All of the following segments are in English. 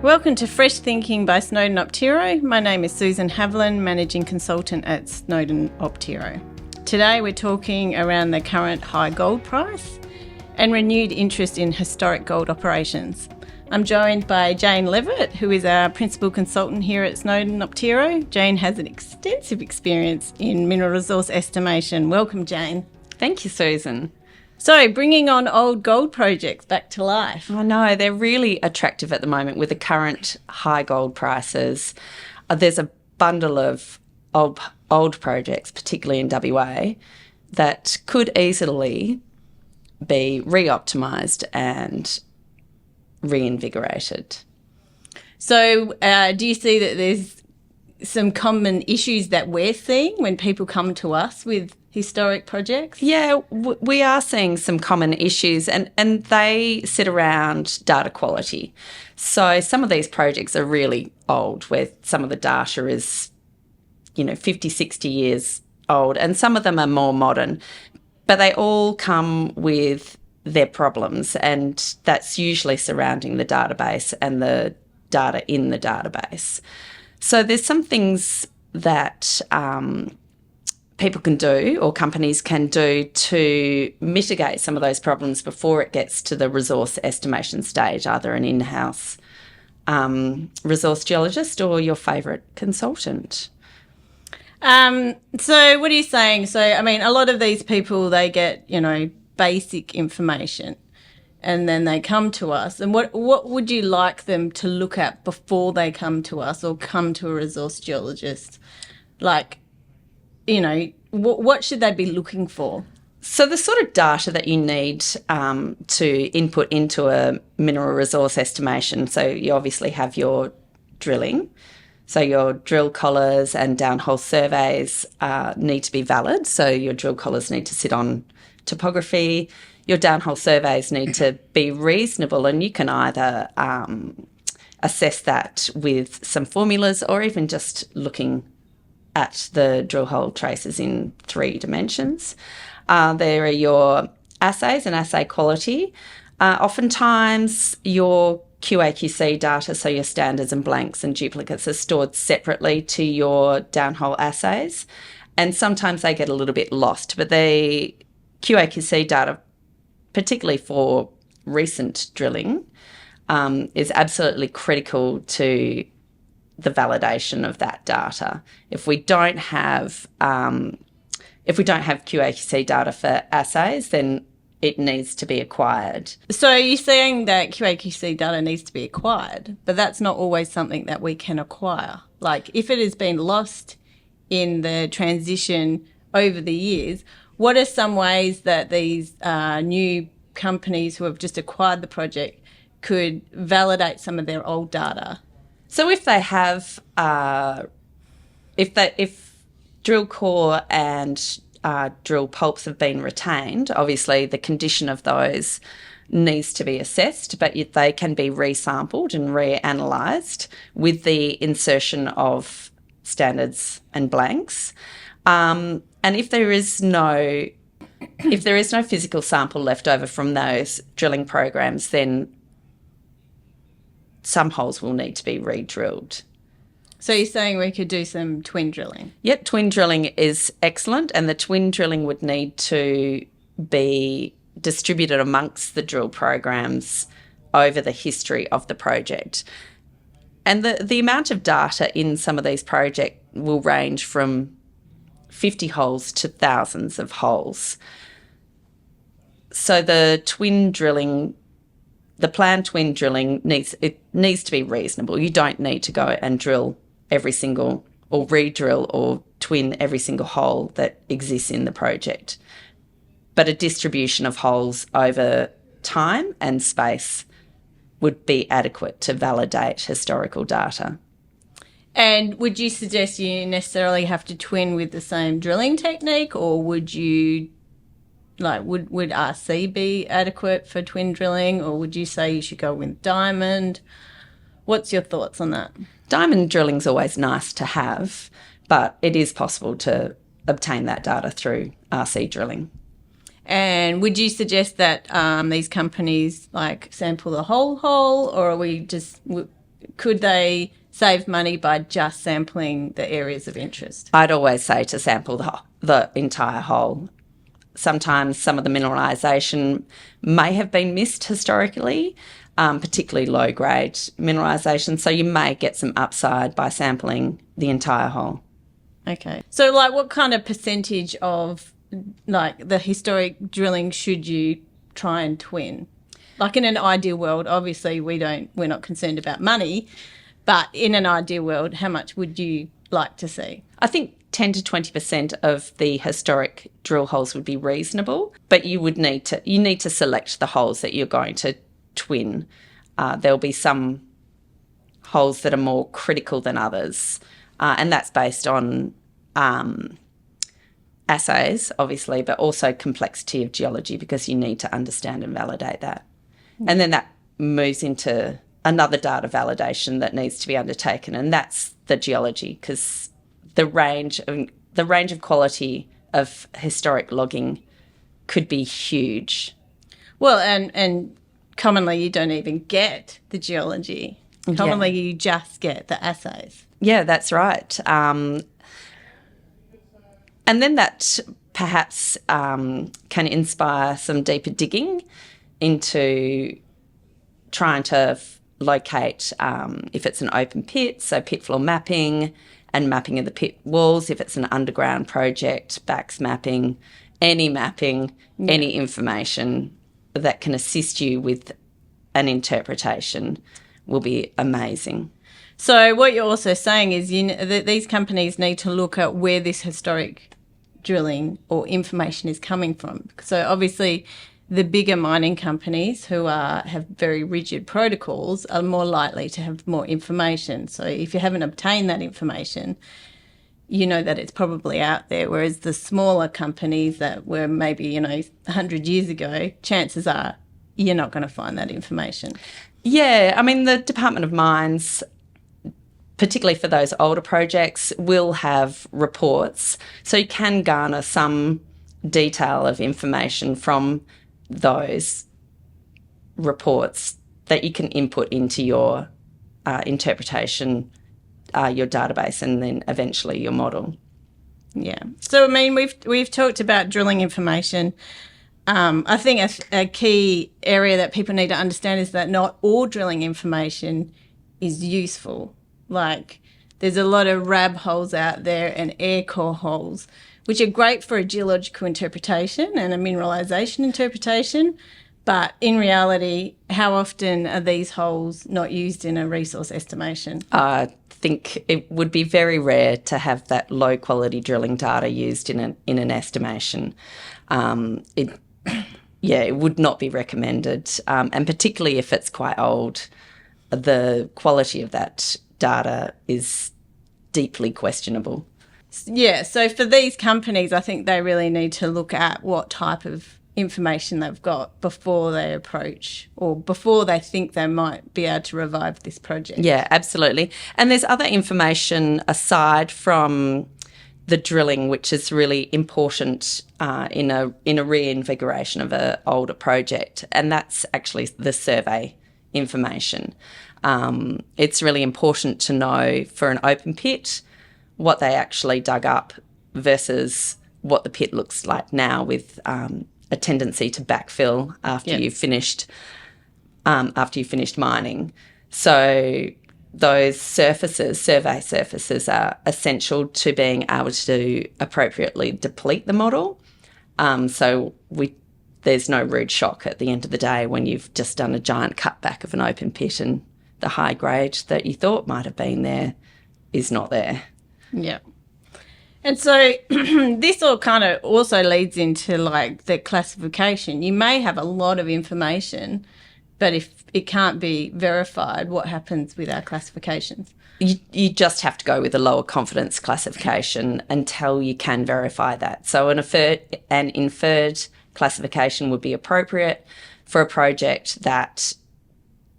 Welcome to Fresh Thinking by Snowden Optiro. My name is Susan Havlin, Managing Consultant at Snowden Optiro. Today we're talking around the current high gold price and renewed interest in historic gold operations. I'm joined by Jane Levett, who is our Principal Consultant here at Snowden Optiro. Jane has an extensive experience in mineral resource estimation. Welcome, Jane. Thank you, Susan. So, bringing on old gold projects back to life. I know, they're really attractive at the moment with the current high gold prices. There's a bundle of old projects, particularly in WA, that could easily be re-optimised and reinvigorated. So, do you see that there's some common issues that we're seeing when people come to us with historic projects? Yeah, we are seeing some common issues and they sit around data quality. So some of these projects are really old, where some of the data is, 50, 60 years old, and some of them are more modern. But they all come with their problems, and that's usually surrounding the database and the data in the database. So there's some things that people can do, or companies can do, to mitigate some of those problems before it gets to the resource estimation stage, either an in-house resource geologist or your favourite consultant. So what are you saying? So, a lot of these people, they get, basic information and then they come to us. And what would you like them to look at before they come to us or come to a resource geologist? Like, what should they be looking for? So the sort of data that you need to input into a mineral resource estimation, so you obviously have your drilling. So your drill collars and downhole surveys need to be valid. So your drill collars need to sit on topography. Your downhole surveys need to be reasonable, and you can either assess that with some formulas or even just looking at the drill hole traces in 3 dimensions. There are your assays and assay quality. Oftentimes your QAQC data, so your standards and blanks and duplicates, are stored separately to your downhole assays, and sometimes they get a little bit lost. But the QAQC data, particularly for recent drilling, is absolutely critical to the validation of that data. If we don't have QAQC data for assays, then it needs to be acquired. So you're saying that QAQC data needs to be acquired, but that's not always something that we can acquire. Like, if it has been lost in the transition over the years, what are some ways that these new companies who have just acquired the project could validate some of their old data? So if they have, if drill core and drill pulps have been retained, obviously the condition of those needs to be assessed, but they can be resampled and reanalysed with the insertion of standards and blanks. And if there is no physical sample left over from those drilling programs, then some holes will need to be re-drilled. So you're saying we could do some twin drilling? Yep, twin drilling is excellent, and the twin drilling would need to be distributed amongst the drill programs over the history of the project. And the amount of data in some of these projects will range from 50 holes to thousands of holes. So the planned twin drilling needs to be reasonable. You don't need to go and drill every single, or re-drill or twin every single hole that exists in the project. But a distribution of holes over time and space would be adequate to validate historical data. And would you suggest you necessarily have to twin with the same drilling technique, or would you, would RC be adequate for twin drilling, or would you say you should go with diamond? What's your thoughts on that? Diamond drilling's always nice to have, but it is possible to obtain that data through RC drilling. And would you suggest that these companies sample the whole hole, or are we just could they save money by just sampling the areas of interest? I'd always say to sample the entire hole. Sometimes some of the mineralisation may have been missed historically, particularly low-grade mineralisation, so you may get some upside by sampling the entire hole. Okay. So, like, what kind of percentage of, like, the historic drilling should you try and twin? Like, in an ideal world, obviously we're not concerned about money, but in an ideal world, how much would you like to see? I think 10 to 20% of the historic drill holes would be reasonable, but you need to select the holes that you're going to twin. There'll be some holes that are more critical than others, and that's based on assays, obviously, but also complexity of geology, because you need to understand and validate that. And then that moves into another data validation that needs to be undertaken, and that's the geology, because the range of quality of historic logging could be huge. Well, and commonly you don't even get the geology. Commonly you just get the assays. Yeah, that's right. And then that perhaps can inspire some deeper digging into trying to locate if it's an open pit, so pit floor mapping and mapping of the pit walls. If it's an underground project, BACS mapping, any information that can assist you with an interpretation will be amazing. So what you're also saying is that these companies need to look at where this historic drilling or information is coming from. So obviously the bigger mining companies who have very rigid protocols are more likely to have more information. So if you haven't obtained that information, you know that it's probably out there, whereas the smaller companies that were maybe, 100 years ago, chances are you're not going to find that information. Yeah, I mean, the Department of Mines, particularly for those older projects, will have reports. So you can garner some detail of information from those reports that you can input into your interpretation, your database, and then eventually your model. Yeah. So, I mean, we've talked about drilling information. I think a key area that people need to understand is that not all drilling information is useful. Like, there's a lot of RAB holes out there and aircore holes, which are great for a geological interpretation and a mineralisation interpretation. But in reality, how often are these holes not used in a resource estimation? I think it would be very rare to have that low-quality drilling data used in an estimation. It would not be recommended, and particularly if it's quite old, the quality of that data is deeply questionable. Yeah, so for these companies, I think they really need to look at what type of information they've got before they approach or before they think they might be able to revive this project. Yeah, absolutely. And there's other information aside from the drilling which is really important in a reinvigoration of an older project, and that's actually the survey information. It's really important to know for an open pit what they actually dug up versus what the pit looks like now, with a tendency to backfill after you've finished mining. So those survey surfaces are essential to being able to appropriately deplete the model. So there's no rude shock at the end of the day when you've just done a giant cutback of an open pit and the high grade that you thought might have been there is not there. Yeah. And so this all kind of also leads into like the classification. You may have a lot of information, but if it can't be verified, what happens with our classifications? You just have to go with a lower confidence classification until you can verify that. So an inferred classification would be appropriate for a project that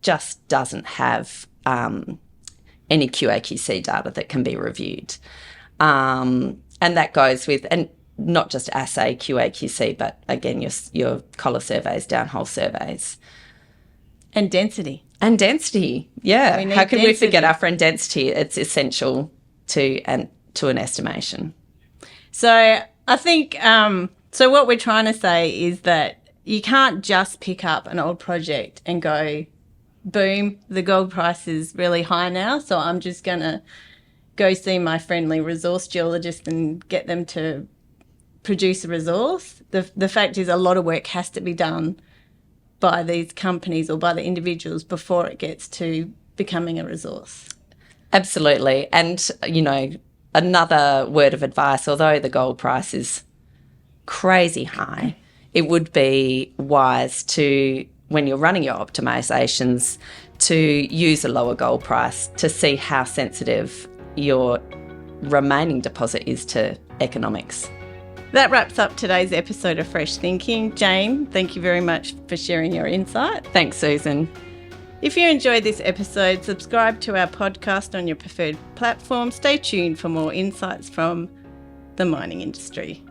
just doesn't have any QAQC data that can be reviewed. And that goes with, and not just assay QAQC, but again, your collar surveys, downhole surveys. And density. And density. Yeah. We need How can we density. forget our friend density? It's essential to an estimation. So I think, so what we're trying to say is that you can't just pick up an old project and go, boom, the gold price is really high now, so I'm just going to go see my friendly resource geologist and get them to produce a resource. The fact is a lot of work has to be done by these companies or by the individuals before it gets to becoming a resource. Absolutely. And, you know, another word of advice, although the gold price is crazy high, it would be wise to, when you're running your optimizations, to use a lower gold price to see how sensitive your remaining deposit is to economics. That wraps up today's episode of Fresh Thinking. Jane, thank you very much for sharing your insight. Thanks, Susan. If you enjoyed this episode, subscribe to our podcast on your preferred platform. Stay tuned for more insights from the mining industry.